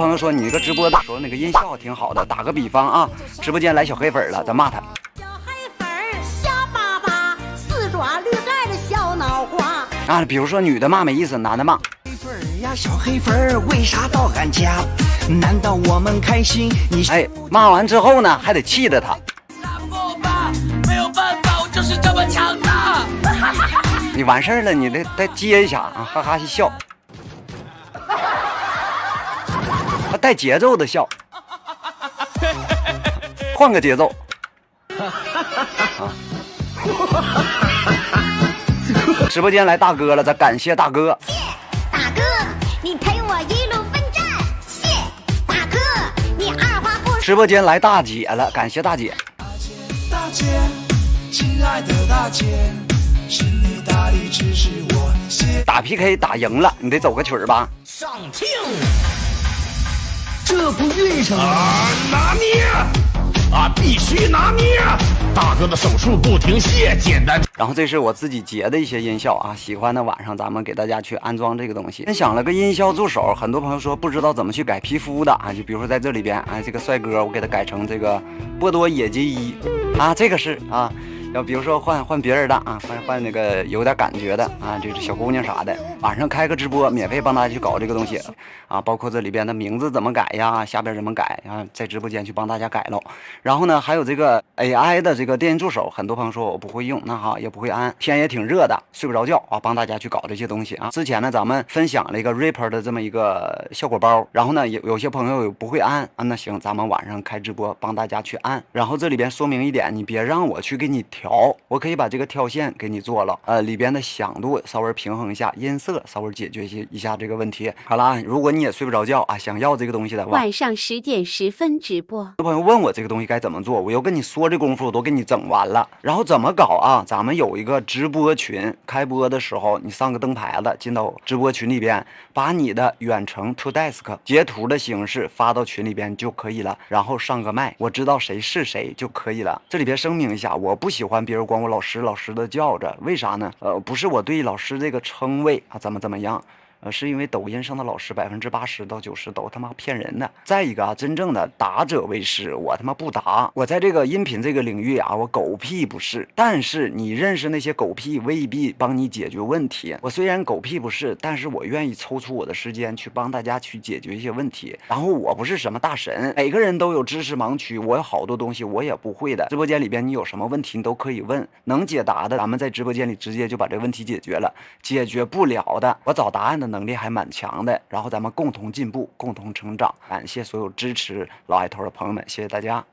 朋友说你那个直播的时候那个音效挺好的，打个比方啊，直播间来小黑粉了，咱骂他。小黑粉瞎巴巴，四爪绿盖的小脑花啊，比如说女的骂没意思，男的骂。黑粉呀，小黑粉，为啥到俺家？难道我们开心？你哎，骂完之后呢，还得气着他。没有办法，我就是这么强大。你完事儿了，你得再接一下啊，哈哈一笑。带节奏的笑，换个节奏。直播间来大哥了，咱感谢大哥。谢大哥，你陪我一路奋战。谢大哥，你二话不说。直播间来大姐了，感谢大姐。大姐，亲爱的大姐，是你大力支持我。打 PK 打赢了，你得走个曲儿吧。上听，这不运上了吗？拿捏啊，必须拿捏！大哥的手术不停歇，简单。然后这是我自己截的一些音效啊，喜欢的晚上咱们给大家去安装这个东西。分享了个音效助手，很多朋友说不知道怎么去改皮肤的啊，就比如说在这里边啊，这个帅哥我给他改成这个波多野结衣啊，这个是啊。要比如说换别人的啊，换那个有点感觉的啊，就是小姑娘啥的，晚上开个直播，免费帮大家去搞这个东西啊，包括这里边的名字怎么改呀，下边怎么改啊，在直播间去帮大家改喽。然后呢，还有这个 AI 的这个电音助手，很多朋友说我不会用，那哈也不会安，天也挺热的，睡不着觉啊，帮大家去搞这些东西啊。之前呢，咱们分享了一个 Reaper 的这么一个效果包，然后呢，有些朋友不会安啊，那行，咱们晚上开直播帮大家去安。然后这里边说明一点，你别让我去给你调，我可以把这个跳线给你做了，里边的响度稍微平衡一下，音色稍微解决一下这个问题。好了啊，如果你也睡不着觉啊，想要这个东西的话，晚上10点10分直播。有朋友问我这个东西该怎么做，我又跟你说这功夫我都给你整完了。然后怎么搞啊？咱们有一个直播群，开播的时候你上个灯牌子，进到直播群里边，把你的远程 ToDesk 截图的形式发到群里边就可以了，然后上个麦，我知道谁是谁就可以了。这里边声明一下，我不喜欢别人管我老师的叫着，为啥呢？不是我对老师这个称谓啊怎么样。是因为抖音上的老师80%到90%都他妈骗人的。再一个啊，真正的达者为师，我他妈不达。我在这个音频这个领域啊，我狗屁不是。但是你认识那些狗屁，未必帮你解决问题。我虽然狗屁不是，但是我愿意抽出我的时间去帮大家去解决一些问题。然后我不是什么大神，每个人都有知识盲区，我有好多东西我也不会的。直播间里边你有什么问题你都可以问，能解答的咱们在直播间里直接就把这个问题解决了。解决不了的，我找答案的能力还蛮强的，然后咱们共同进步，共同成长。感谢所有支持老爱头的朋友们，谢谢大家。